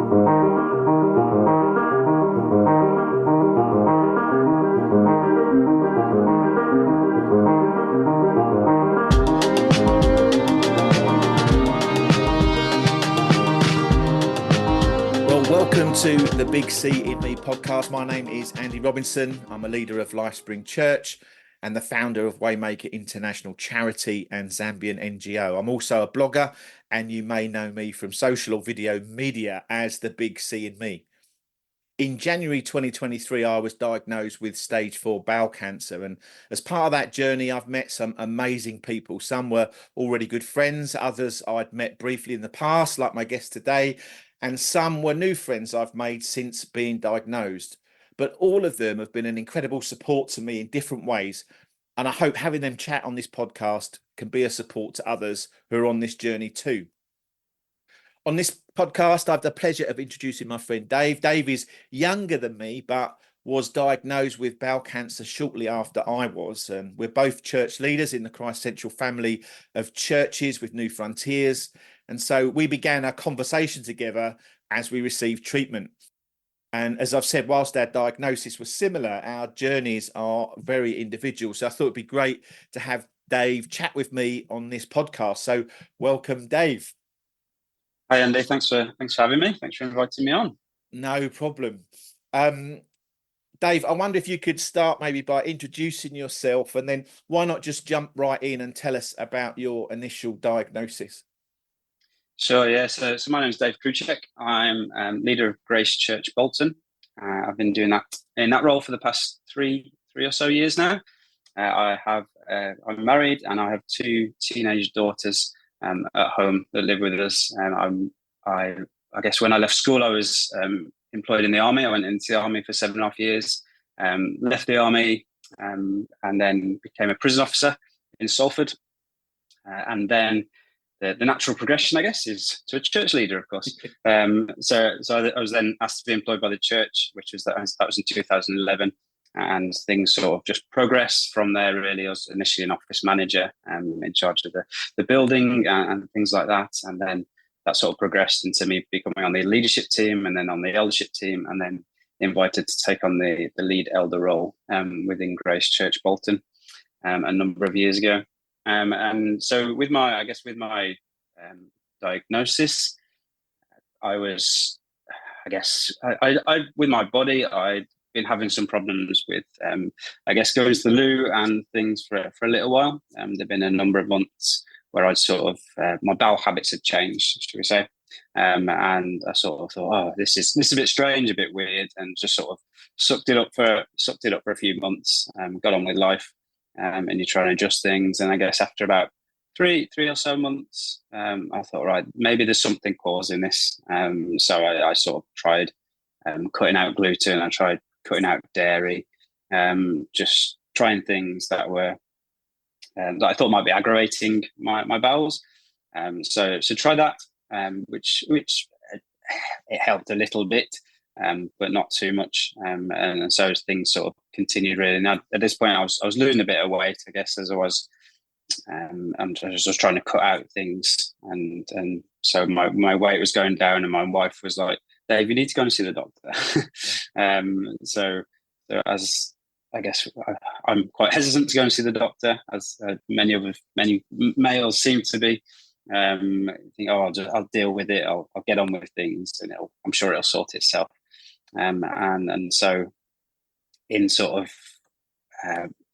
Welcome to the Big C in Me podcast. My name is Andy Robinson. I'm a leader of LifeSpring Church and the founder of WayMaker International charity and Zambian NGO. I'm also a blogger, and you may know me from social or video media as the Big C in Me. In January 2023, I was diagnosed with stage 4 bowel cancer. And as part of that journey, I've met some amazing people. Some were already good friends. Others I'd met briefly in the past, like my guest today. And some were new friends I've made since being diagnosed. But all of them have been an incredible support to me in different ways. And I hope having them chat on this podcast can be a support to others who are on this journey too. On this podcast, I have the pleasure of introducing my friend Dave. Dave is younger than me, but was diagnosed with bowel cancer shortly after I was. And we're both church leaders in the ChristCentral family of churches with New Frontiers. And so we began our conversation together as we received treatment. And as I've said, whilst our diagnosis was similar, our journeys are very individual. So I thought it'd be great to have Dave chat with me on this podcast. So welcome, Dave. Hi, Andy. Thanks for having me. Thanks for inviting me on. No problem. Dave, I wonder if you could start maybe by introducing yourself, and then why not just jump right in and tell us about your initial diagnosis? Sure, yeah. So my name is Dave Kruczek. I'm leader of Grace Church Bolton. I've been doing that in that role for the past three or so years now. I'm married, and I have two teenage daughters at home that live with us. And I guess when I left school, I was employed in the army. I went into the army for 7.5 years. Left the army, and then became a prison officer in Salford, and then. The natural progression, I guess, is to a church leader, of course. So I was then asked to be employed by the church, which was that was in 2011, and things sort of just progressed from there. Really, I was initially an office manager, in charge of the building and things like that, and then that sort of progressed into me becoming on the leadership team, and then on the eldership team, and then invited to take on the lead elder role within Grace Church Bolton a number of years ago. And so with my diagnosis, I was, I with my body, I'd been having some problems with, going to the loo and things for a little while. There've been a number of months where I'd sort of, my bowel habits had changed, should we say. And I sort of thought, oh, this is a bit strange, a bit weird, and just sort of sucked it up for a few months, got on with life. And you try and adjust things. And I guess after about three or so months, I thought, right, maybe there's something causing this. So I sort of tried cutting out gluten. I tried cutting out dairy, just trying things that were that I thought might be aggravating my bowels. So try that, which it helped a little bit. But not too much, and so things sort of continued really. And at this point, I was losing a bit of weight, I guess, as I was, and I was just trying to cut out things, and so my weight was going down, and my wife was like, "Dave, you need to go and see the doctor." So as I guess I'm quite hesitant to go and see the doctor, as many males seem to be. Think, oh, I'll deal with it. I'll get on with things, and I'm sure it'll sort itself. And so in sort of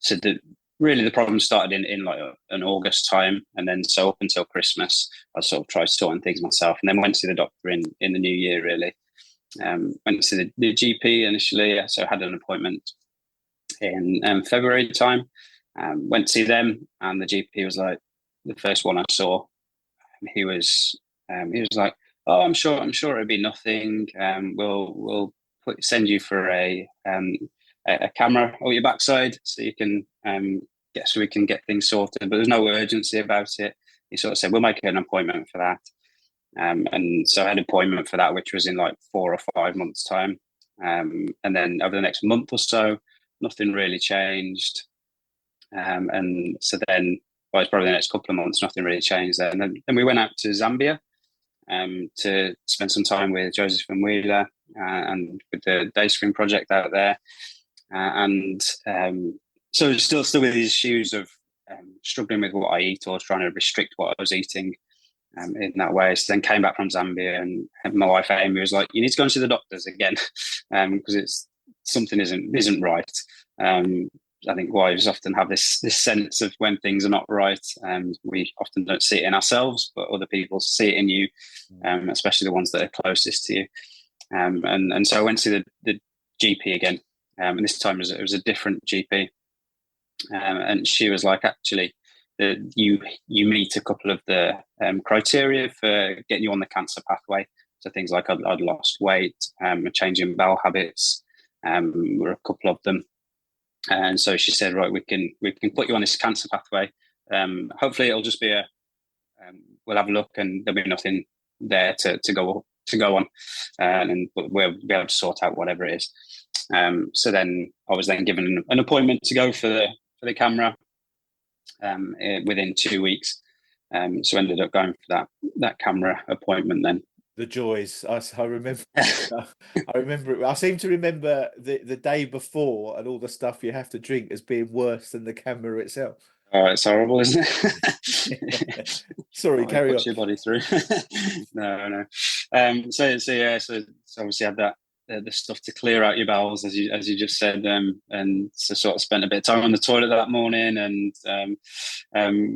the problem started in like an August time, and then so up until Christmas I sort of tried sorting things myself, and then went to see the doctor in the new year really. Went to see the GP initially, so I had an appointment in February time. Went to see them, and the GP was like, the first one I saw, he was like, oh, I'm sure it'll be nothing. We'll send you for a camera on your backside so you can so we can get things sorted. But there's no urgency about it. He sort of said, we'll make an appointment for that. And so I had an appointment for that, which was in like 4 or 5 months' time. And then over the next month or so, nothing really changed. And so then, well, it's probably the next couple of months, nothing really changed there. And then we went out to Zambia to spend some time with Joseph and Wheeler and with the Day Screen project out there. So still with these issues of struggling with what I eat or trying to restrict what I was eating in that way. So then came back from Zambia, and my wife Amy was like, "You need to go and see the doctors again because it's something isn't right." I think wives often have this sense of when things are not right. We often don't see it in ourselves, but other people see it in you, especially the ones that are closest to you. And so I went to the GP again, and this time it was a different GP, and she was like, actually, you meet a couple of the criteria for getting you on the cancer pathway. So things like I'd lost weight, a change in bowel habits, were a couple of them. And so she said, right, we can put you on this cancer pathway. Hopefully it'll just be we'll have a look and there'll be nothing there to go on, and we'll be able to sort out whatever it is. So then I was then given an appointment to go for the camera within 2 weeks. So I ended up going for that camera appointment then. The joys. I remember. I remember it. I seem to remember the day before and all the stuff you have to drink as being worse than the camera itself. Oh, it's horrible, isn't it? Sorry, carry on. Puts your body through. No. So obviously had that the stuff to clear out your bowels, as you just said, and so sort of spent a bit of time on the toilet that morning, and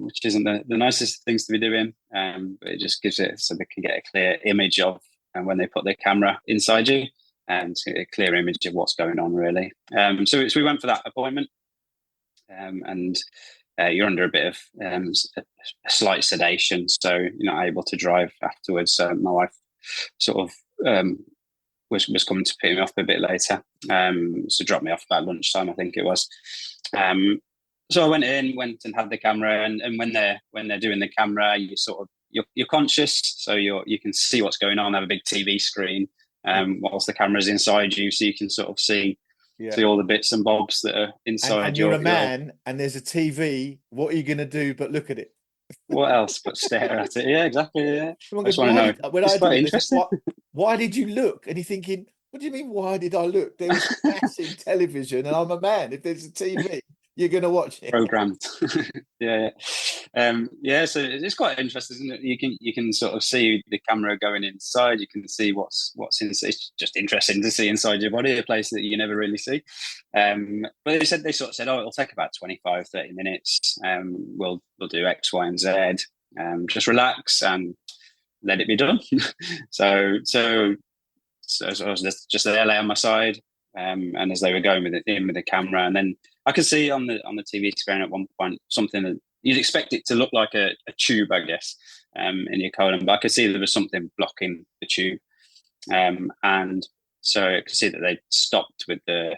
which isn't the nicest things to be doing, but it just gives it so they can get a clear image of, and when they put their camera inside you, and a clear image of what's going on really. So we went for that appointment, and you're under a bit of a slight sedation, so you're not able to drive afterwards. My wife sort of was coming to pick me up a bit later, so dropped me off about lunchtime, I think it was. So I went and had the camera, and when they're doing the camera, you're conscious, so you can see what's going on. They have a big TV screen whilst the camera's inside you, so you can sort of see all the bits and bobs that are inside. And you're a man, and there's a TV. What are you going to do but look at it? What else but stare at it? Yeah, exactly. Yeah. I just want to know. It's quite interesting. Why did you look? And you're thinking, what do you mean, why did I look? There was massive television, and I'm a man. If there's a TV, you're going to watch it. Programmed. Yeah. So it's quite interesting, isn't it? You can sort of see the camera going inside. You can see what's inside. It's just interesting to see inside your body, a place that you never really see. But they sort of said, oh, it'll take about 25, 30 minutes. We'll do X, Y, and Z. Just relax and let it be done. So I was just there, lay on my side, and as they were going with the camera, and then I could see on the TV screen at one point something that you'd expect it to look like a tube, I guess, in your colon, but I could see there was something blocking the tube, and so I could see that they stopped with the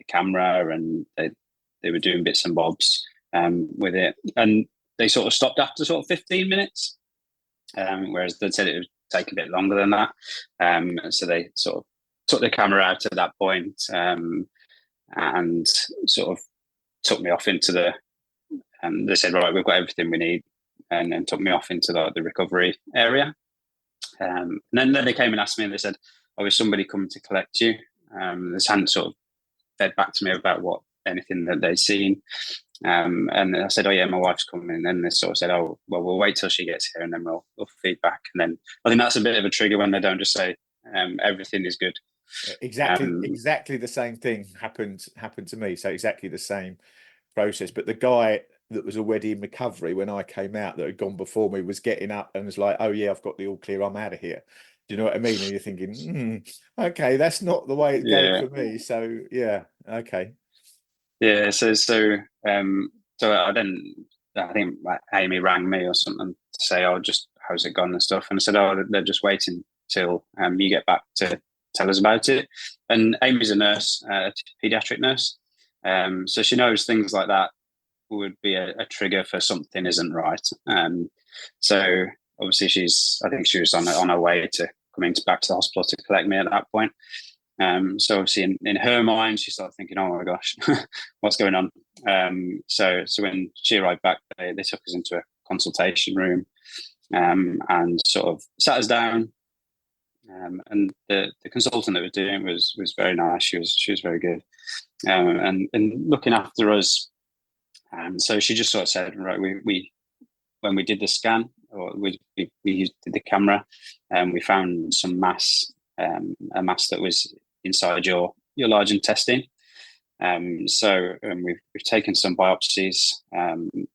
camera, and they were doing bits and bobs with it, and they sort of stopped after sort of 15 minutes, whereas they said it would take a bit longer than that, so they sort of took the camera out at that point, and sort of took me off into they said, right, we've got everything we need, and then took me off into the recovery area. And then they came and asked me, and they said, oh, is somebody coming to collect you? They hadn't sort of fed back to me about anything that they'd seen. And I said, oh yeah, my wife's coming. And then they sort of said, oh, well, we'll wait till she gets here, and then we'll feed back. And then I think that's a bit of a trigger when they don't just say everything is good. Exactly the same thing happened to me. So exactly the same process. But the guy that was already in recovery when I came out, that had gone before me, was getting up and was like, oh yeah, I've got the all clear, I'm out of here. Do you know what I mean? And you're thinking, okay, that's not the way it goes for me. So yeah, okay. Yeah, so I think Amy rang me or something to say, oh, just how's it gone and stuff. And I said, oh, they're just waiting till you get back to tell us about it. And Amy's a nurse, a paediatric nurse. So she knows things like that would be a trigger for something isn't right. So obviously I think she was on her way to coming back to the hospital to collect me at that point. So obviously in her mind, she started thinking, oh my gosh, what's going on? So when she arrived back, they took us into a consultation room, and sort of sat us down. And the consultant that was doing it was very nice. She was very good, and looking after us. So she just sort of said, right, we when we did the scan, or we did the camera, and we found some mass, a mass that was inside your large intestine. So we've taken some biopsies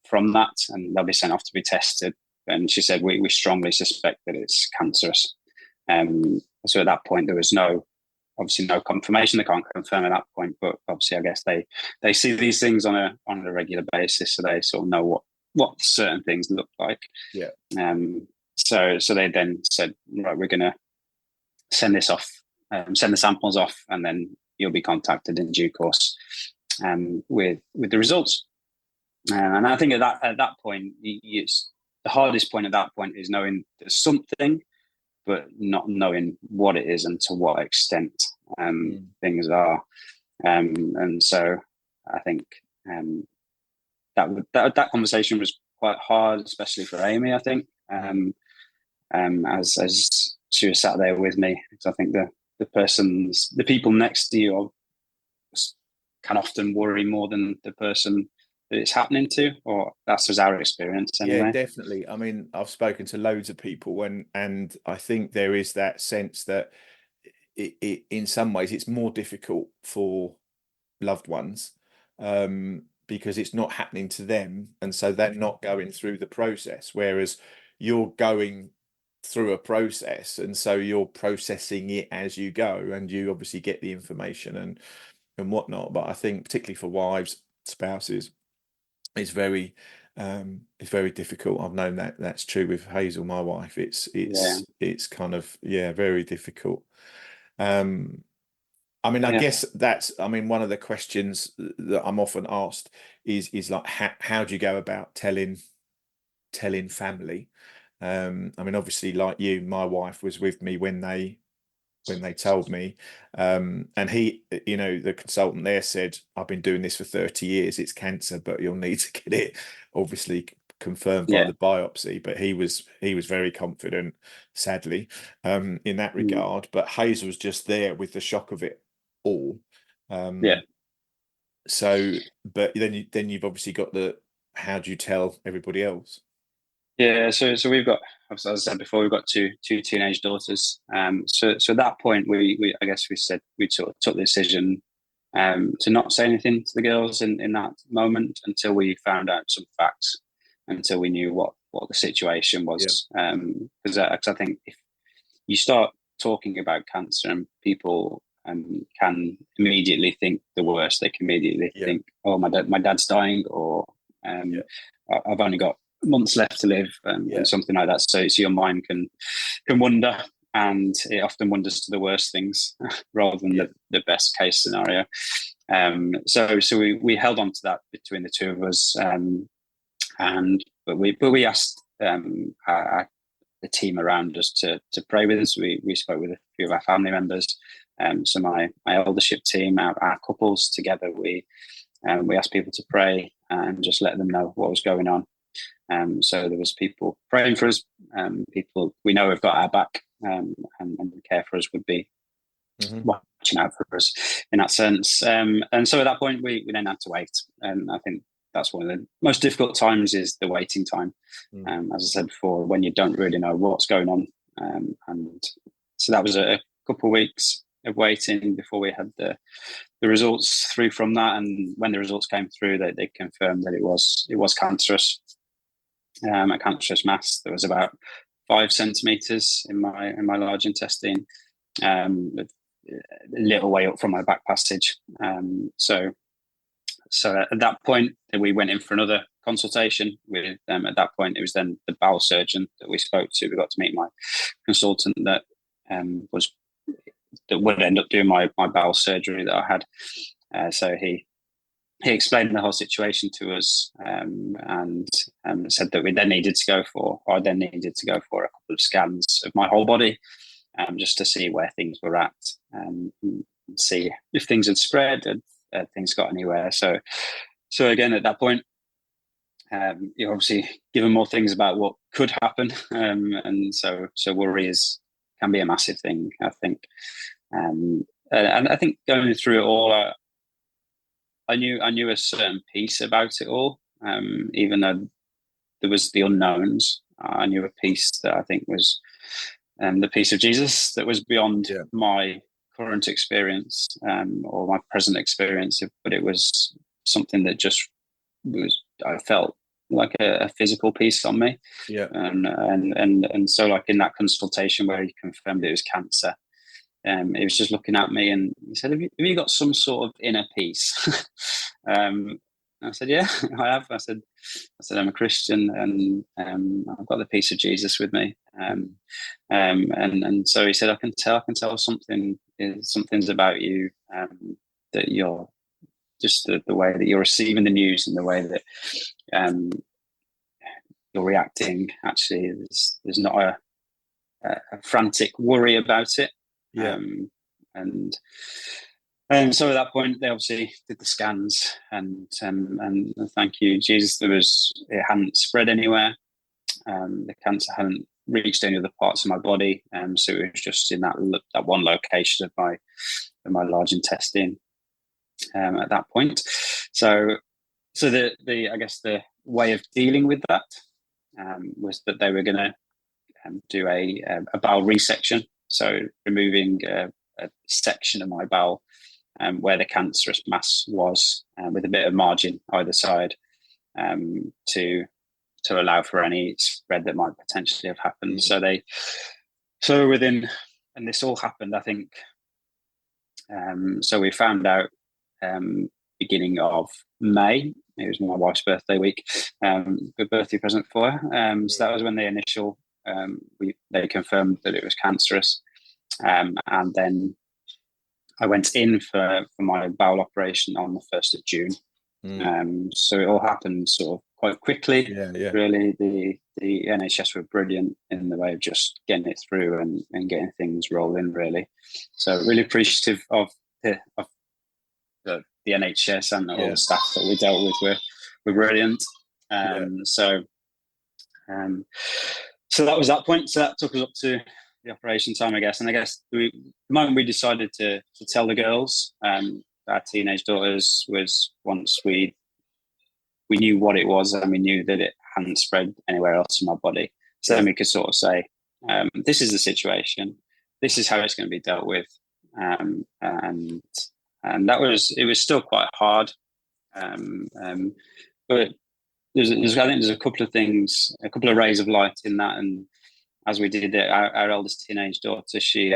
from that, and they'll be sent off to be tested. And she said we strongly suspect that it's cancerous. So at that point, there was obviously no confirmation. They can't confirm at that point, but obviously, I guess they see these things on a regular basis, so they sort of know what certain things look like. Yeah. So they then said, right, we're going to send this off, send the samples off, and then you'll be contacted in due course with the results. And I think at that point, it's the hardest point at that point is knowing there's something, but not knowing what it is and to what extent things are. And so I think that conversation was quite hard, especially for Amy, I think, as she was sat there with me, because I think the people next to you can often worry more than the person that it's happening to, or that's just our experience anyway. Yeah, definitely. I mean, I've spoken to loads of people, and I think there is that sense that it in some ways it's more difficult for loved ones because it's not happening to them, and so they're not going through the process, whereas you're going through a process, and so you're processing it as you go, and you obviously get the information and whatnot. But I think particularly for wives, spouses, it's very difficult. I've known that's true with Hazel, my wife. It's kind of very difficult. I mean, I guess one of the questions that I'm often asked is like, how do you go about telling family? I mean, obviously, like you, my wife was with me when they told me, and he, the consultant there said, I've been doing this for 30 years, it's cancer, but you'll need to get it obviously confirmed by the biopsy. But he was very confident, sadly, in that regard. But Hazel was just there with the shock of it all. So, but then you've obviously got how do you tell everybody else? Yeah, so we've got, as I said before, we've got two teenage daughters. So at that point, we I guess we said we sort of took the decision to not say anything to the girls in that moment until we found out some facts, until we knew what the situation was. Because I think if you start talking about cancer and people can immediately think the worst, they can immediately think, oh, my dad's dying, or I've only got months left to live, and something like that. So your mind can wonder, and it often wonders to the worst things rather than the best case scenario. So we held on to that between the two of us, but we asked the team around us to pray with us. We spoke with a few of our family members. So my eldership team, our couples together, we asked people to pray and just let them know what was going on. So there was people praying for us, people we know have got our back, and care for us would be watching out for us in that sense. And so at that point, we then had to wait. And I think that's one of the most difficult times, is the waiting time. As I said before, when you don't really know what's going on. And so that was a couple of weeks of waiting before we had the results through from that. And when the results came through, they confirmed that it was cancerous. A cancerous mass that was about 5 centimeters in my large intestine, a little way up from my back passage. So at that point, we went in for another consultation with them. At that point, it was then the bowel surgeon that we spoke to. We got to meet my consultant that would end up doing my bowel surgery that I had. So he explained the whole situation to us, and said that I then needed to go for a couple of scans of my whole body, just to see where things were at, and see if things had spread and things got anywhere. So again, at that point, you're obviously given more things about what could happen, and so worry can be a massive thing, I think. And I think going through it all, I knew a certain peace about it all, even though there was the unknowns. I knew a peace that I think was the peace of Jesus that was beyond my current experience, or my present experience, but it was something that just was, I felt like a physical peace on me. And so, like in that consultation where he confirmed it was cancer, he was just looking at me and he said, have you got some sort of inner peace? I said, yeah, I have. I said, I'm a Christian, and I've got the peace of Jesus with me. And so he said, I can tell something's about you, that you're just the way that you're receiving the news and the way that you're reacting. Actually, there's not a frantic worry about it. And so at that point, they obviously did the scans, and thank you, Jesus, it hadn't spread anywhere. The cancer hadn't reached any other parts of my body, so it was just in that one location of my large intestine at that point. So the I guess the way of dealing with that was that they were going to do a bowel resection, so removing a section of my bowel where the cancerous mass was, with a bit of margin either side, to allow for any spread that might potentially have happened. And this all happened, I think. So we found out beginning of May. It was my wife's birthday week. Good birthday present for her. So that was when the initial they confirmed that it was cancerous, and then I went in for my bowel operation on the 1st of June. So it all happened sort of quite quickly. Really, the NHS were brilliant in the way of just getting it through and getting things rolling, really. So really appreciative of the NHS and all the staff that we dealt with were brilliant. So that was that point. So that took us up to the operation time, I guess. And I guess the moment we decided to tell the girls, our teenage daughters, was once we knew what it was, and we knew that it hadn't spread anywhere else in my body. So then we could sort of say, this is the situation, this is how it's going to be dealt with. And that was still quite hard. But I think there's a couple of things, a couple of rays of light in that. And as we did it, our eldest teenage daughter, she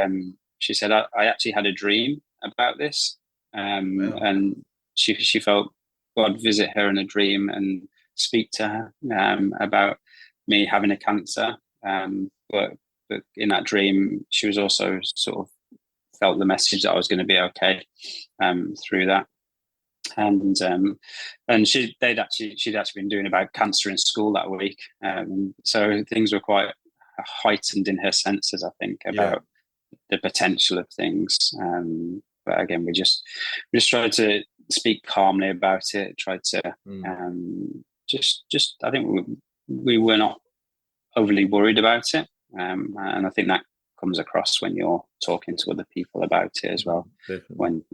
said, I actually had a dream about this. And she felt God visit her in a dream and speak to her about me having a cancer. But in that dream, she was also sort of felt the message that I was going to be okay through that. And she'd actually been doing about cancer in school that week. So things were quite heightened in her senses, I think, about the potential of things. But again, we just tried to speak calmly about it, tried to just I think we were not overly worried about it. And I think that comes across when you're talking to other people about it as well. Definitely.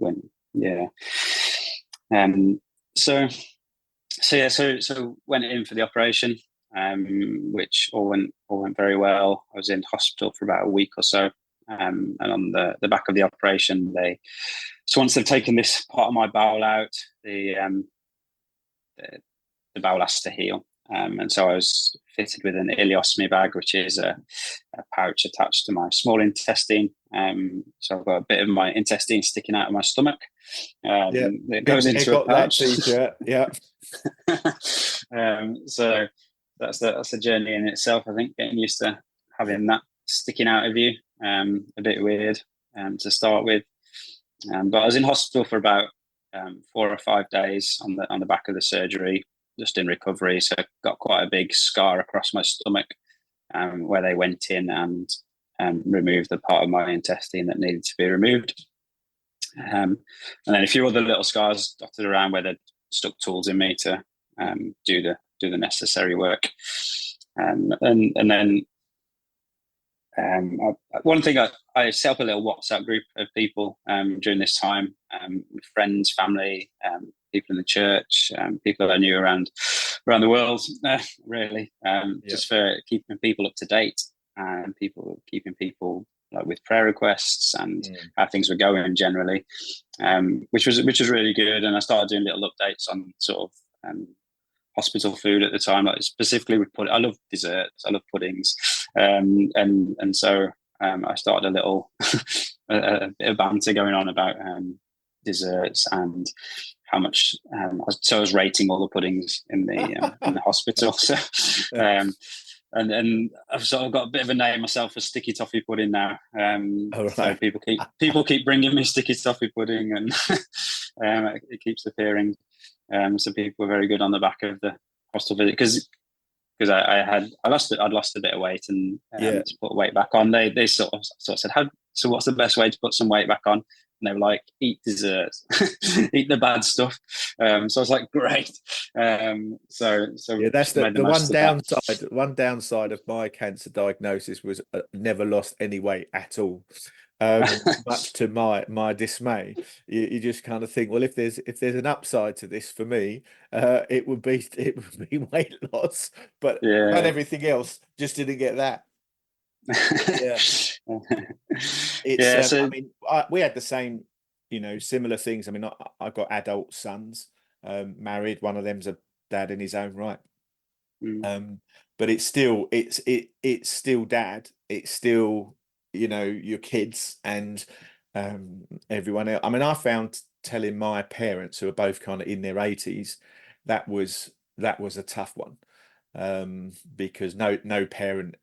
So went in for the operation, which all went very well. I was in hospital for about a week or so. And on the back of the operation, so once they've taken this part of my bowel out, the bowel has to heal. And so I was fitted with an ileostomy bag, which is a pouch attached to my small intestine. So I've got a bit of my intestine sticking out of my stomach. It goes into a pouch. So that's a journey in itself, I think, getting used to having that sticking out of you. A bit weird to start with. But I was in hospital for about 4 or 5 days on the back of the surgery, just in recovery. So I got quite a big scar across my stomach, where they went in and removed the part of my intestine that needed to be removed. And then a few other little scars dotted around where they stuck tools in me to do the do the necessary work. And then one thing, I set up a little WhatsApp group of people during this time, friends, family, people in the church, people that I knew around the world, really, just for keeping people up to date, and keeping people like with prayer requests and how things were going generally, which was really good. And I started doing little updates on sort of hospital food at the time, like specifically with pudding. I love desserts, I love puddings, and so I started a little a bit of banter going on about desserts and how much. So I was rating all the puddings in the hospital. So, and then I've sort of got a bit of a name myself for sticky toffee pudding now. So people keep bringing me sticky toffee pudding, and it keeps appearing. So people were very good on the back of the hospital visit, because I'd lost a bit of weight, and to put weight back on, they sort of said, so what's the best way to put some weight back on? And they were like, eat desserts, eat the bad stuff. So I was like, great. So that's the one downside. One downside of my cancer diagnosis was never lost any weight at all. Much to my dismay. You just kind of think, well, if there's an upside to this for me, it would be weight loss, but not everything else. Just didn't get that. I mean, we had the same, similar things. I mean, I've got adult sons, married. One of them's a dad in his own right. But it's still dad. It's still, your kids and everyone else. I mean, I found telling my parents, who are both kind of in their 80s, that was a tough one, because no parent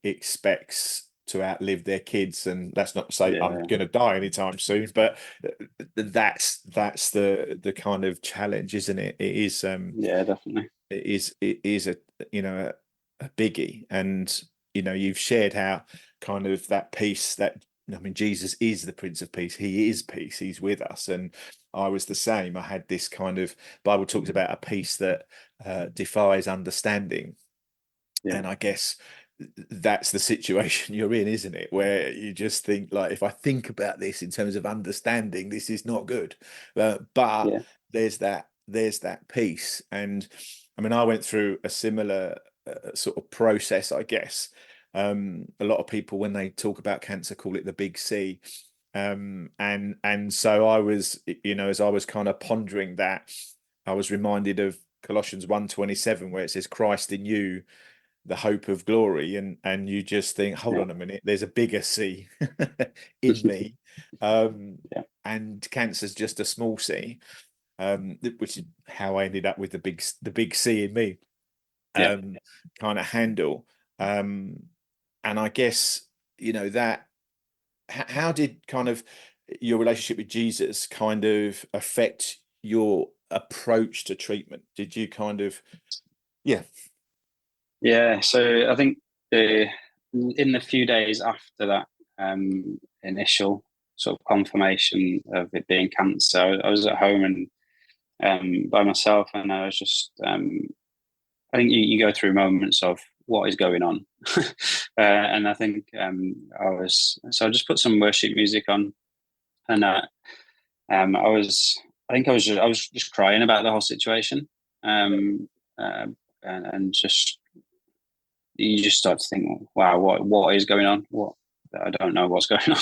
expects to outlive their kids, and that's not to say I'm going to die anytime soon, but that's the kind of challenge, isn't it? It is definitely it is a biggie. And you've shared how kind of that peace, that I mean, Jesus is the Prince of Peace. He is peace. He's with us. And I was the same. I had this kind of, Bible talks about a peace that defies understanding. And I guess that's the situation you're in, isn't it? Where you just think, like, if I think about this in terms of understanding, this is not good. But there's that peace. And I mean, I went through a similar sort of process, I guess. A lot of people, when they talk about cancer, call it the big C. And so I was, as I was kind of pondering that, I was reminded of Colossians 1:27, where it says, Christ in you, the hope of glory, and you just think, hold on a minute, there's a bigger C in me, and cancer's just a small C, which is how I ended up with the big C in me, kind of handle, and I guess that. How did kind of your relationship with Jesus kind of affect your approach to treatment? Did you kind of, so I think in the few days after that initial sort of confirmation of it being cancer, I was at home and by myself, and I was just I think you go through moments of what is going on, and I think I just put some worship music on, and I was just crying about the whole situation, and just you just start to think, wow, what is going on? I don't know what's going on.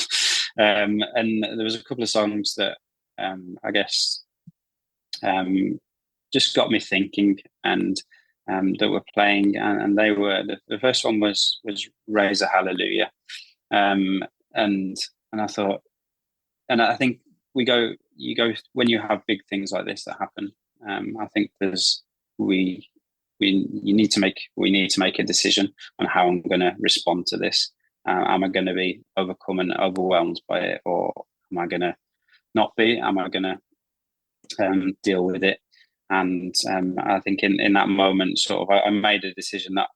And there was a couple of songs that I guess just got me thinking, and that were playing, and they were the first one was Raise a Hallelujah, and I thought, and I think you go when you have big things like this that happen. I think we need to make a decision on how I'm going to respond to this. Am I going to be overcome and overwhelmed by it, or am I going to not be? Am I going to deal with it? And I think in that moment, sort of, I made a decision that,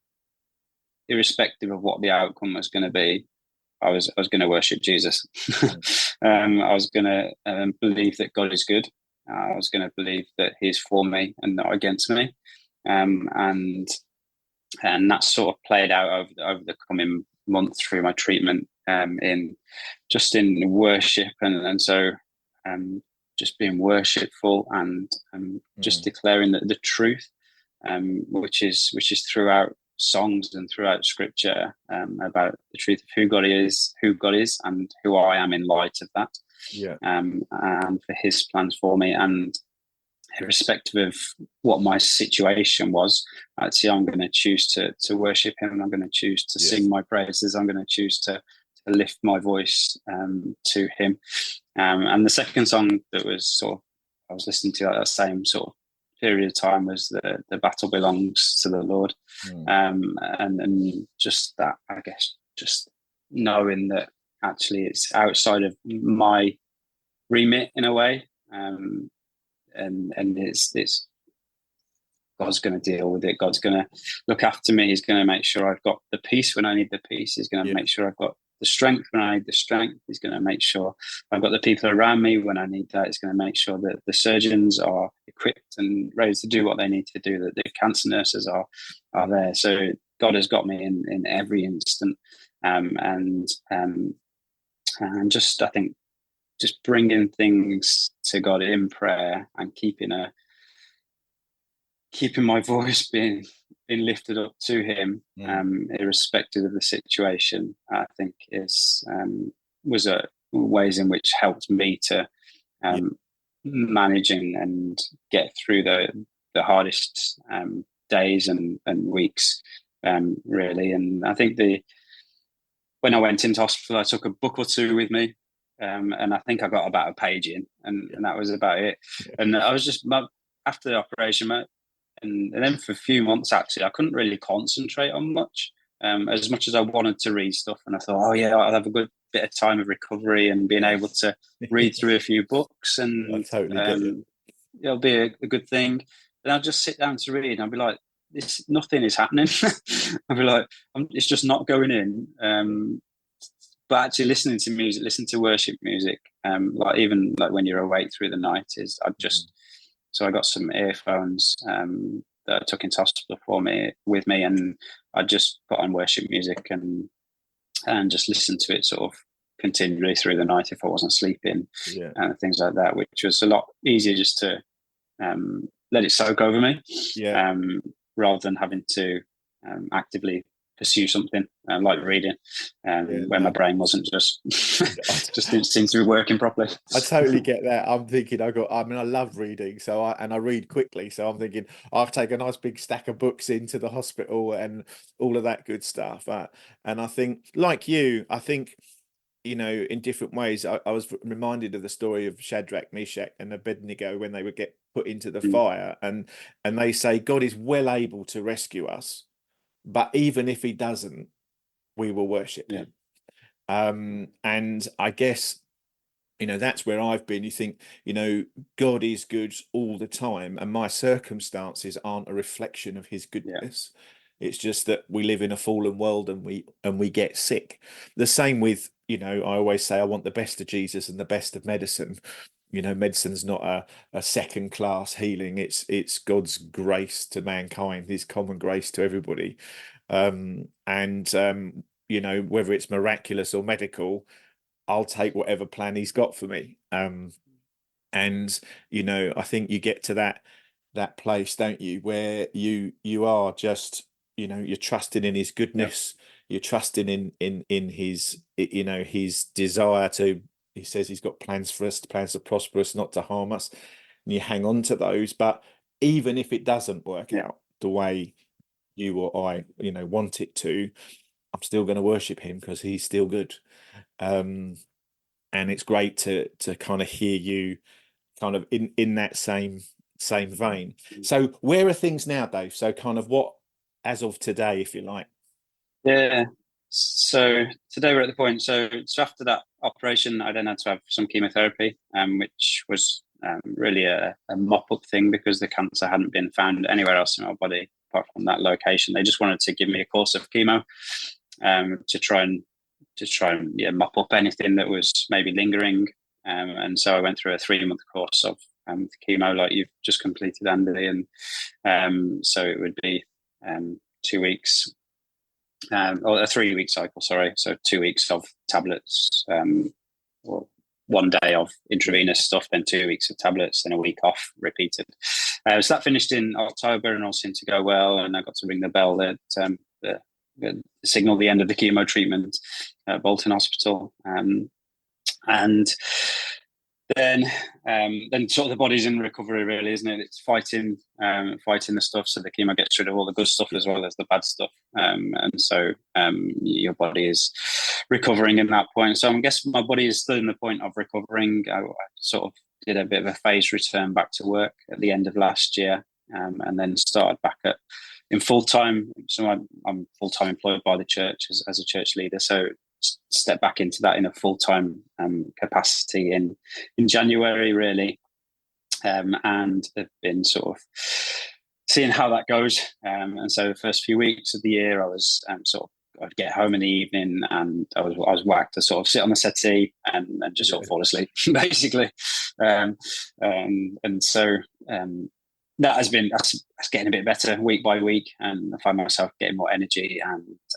irrespective of what the outcome was going to be, I was going to worship Jesus. I was going to believe that God is good. I was going to believe that He's for me and not against me. and that sort of played out over the coming month through my treatment, in worship, and so just being worshipful and just declaring the truth, which is throughout songs and throughout scripture, about the truth of who God is, and who I am in light of that. And for his plans for me, and irrespective of what my situation was, actually I'm going to choose to worship him. I'm going to choose to sing my praises. I'm going to choose to lift my voice to him. And the second song that I was listening to at that same sort of period of time was the battle belongs to the Lord. And just that, I guess, just knowing that actually it's outside of my remit in a way, and it's God's going to deal with it. God's going to look after me. He's going to make sure I've got the peace when I need the peace. He's going to make sure I've got the strength when I need the strength. He's going to make sure I've got the people around me when I need that. He's going to make sure that the surgeons are equipped and ready to do what they need to do, that the cancer nurses are there. So God has got me in every instant. And just, I think, just bringing things to God in prayer and keeping my voice being lifted up to him, irrespective of the situation, I think was ways in which helped me to manage and get through the hardest days and weeks, really. And I think when I went into hospital, I took a book or two with me. And I think I got about a page in, and that was about it. And I was just, after the operation, and then for a few months, actually, I couldn't really concentrate on much as I wanted to read stuff. And I thought, I'll have a good bit of time of recovery and being able to read through a few books, and I totally get it. It'll be a good thing. And I'll just sit down to read, and I'll be like, nothing is happening. I'll be like, it's just not going in. But actually listening to worship music, even when you're awake through the night, so I got some earphones that I took into hospital with me, and I just put on worship music and just listened to it sort of continually through the night if I wasn't sleeping, and things like that, which was a lot easier just to let it soak over me, rather than having to actively pursue something like reading, when my brain wasn't just didn't seem to be working properly. I totally get that. I'm thinking I love reading, so I read quickly, so I'm thinking I'll take a nice big stack of books into the hospital and all of that good stuff. And I think, like you, in different ways, I was reminded of the story of Shadrach, Meshach, and Abednego when they would get put into the fire, and they say God is well able to rescue us, but even if he doesn't, we will worship him. And I guess, that's where I've been. You think, God is good all the time, and my circumstances aren't a reflection of his goodness. It's just that we live in a fallen world, and we get sick. The same with, I always say I want the best of Jesus and the best of medicine. Medicine's not a second class healing. It's God's grace to mankind, his common grace to everybody. Whether it's miraculous or medical, I'll take whatever plan he's got for me. I think you get to that place, don't you, where you are just, you're trusting in his goodness. You're trusting in his, his desire to. He says he's got plans for us, plans to prosper us, not to harm us. And you hang on to those. But even if it doesn't work out the way you or I, want it to, I'm still going to worship him because he's still good. And it's great to kind of hear you kind of in that same vein. So where are things now, Dave? So kind of what, as of today, if you like? Yeah. So today we're at the point. So after that operation, I then had to have some chemotherapy, which was really a mop-up thing because the cancer hadn't been found anywhere else in my body apart from that location. They just wanted to give me a course of chemo to try and mop up anything that was maybe lingering. And so I went through a 3-month course of the chemo like you've just completed, Andy, and so it would be 2 weeks, or a 3-week cycle, sorry. So 2 weeks of tablets, or 1 day of intravenous stuff, then 2 weeks of tablets, then a week off, repeated. So that finished in October, and all seemed to go well. And I got to ring the bell that the signal the end of the chemo treatment at Bolton Hospital, and then sort of the body's in recovery, really, isn't it? It's fighting the stuff, so the chemo gets rid of all the good stuff as well as the bad stuff, and so your body is recovering in that point. So I guess my body is still in the point of recovering. I sort of did a bit of a phased return back to work at the end of last year, and then started back in full-time. So I'm full-time employed by the church as a church leader, so step back into that in a full-time capacity in January, really, and have been sort of seeing how that goes. And so the first few weeks of the year, I was I'd get home in the evening, and I was whacked to sort of sit on the settee and just sort of fall asleep, basically. And so that's getting a bit better week by week, and I find myself getting more energy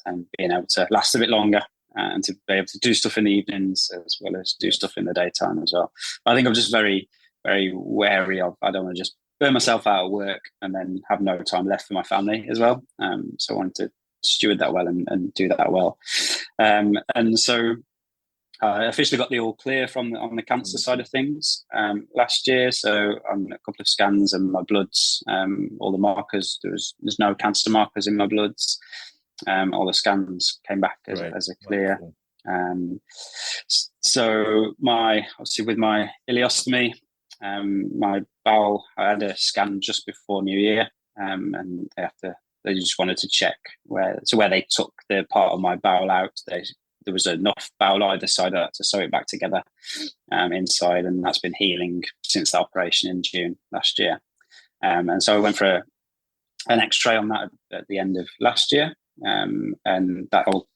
and being able to last a bit longer, and to be able to do stuff in the evenings as well as do stuff in the daytime as well. I think I'm just very, very wary of, I don't want to just burn myself out at work and then have no time left for my family as well. So I wanted to steward that well and do that well. And so I officially got the all clear on the cancer side of things last year. So on a couple of scans and my bloods, all the markers, there's no cancer markers in my bloods. All the scans came back as a clear. So obviously with my ileostomy, my bowel, I had a scan just before New Year, and they just wanted to check where they took the part of my bowel out. There was enough bowel either side to sew it back together inside, and that's been healing since the operation in June last year. And so I went for an X-ray on that at the end of last year. And that all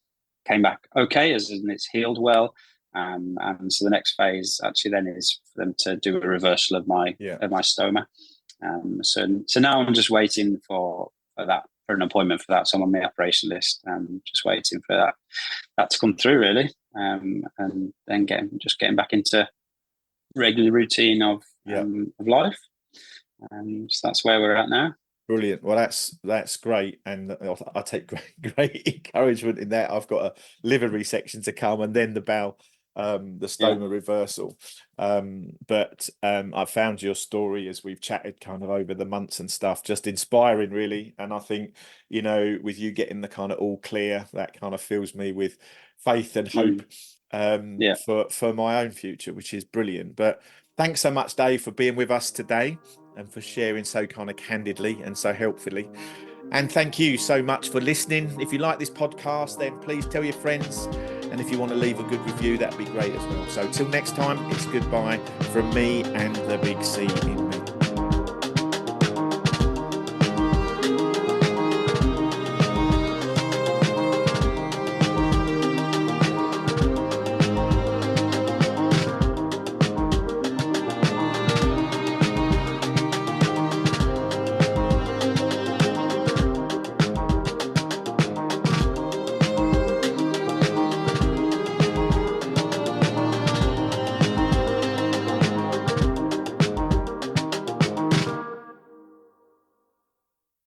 came back okay, as in it's healed well. And so the next phase actually then is for them to do a reversal of my stoma. So now I'm just waiting for an appointment for that. So I'm on the operation list, just waiting for that to come through, really. And then getting back into regular routine of life. So that's where we're at now. Brilliant. Well, that's great, and I take great encouragement in that. I've got a liver resection to come, and then the bowel, the stoma reversal. But I found your story, as we've chatted kind of over the months and stuff, just inspiring, really. And I think, with you getting the kind of all clear, that kind of fills me with faith and hope for my own future, which is brilliant. But thanks so much, Dave, for being with us today and for sharing so kind of candidly and so helpfully. And thank you so much for listening. If you like this podcast, then please tell your friends. And if you want to leave a good review, that'd be great as well. So till next time, it's goodbye from me and the big C in me.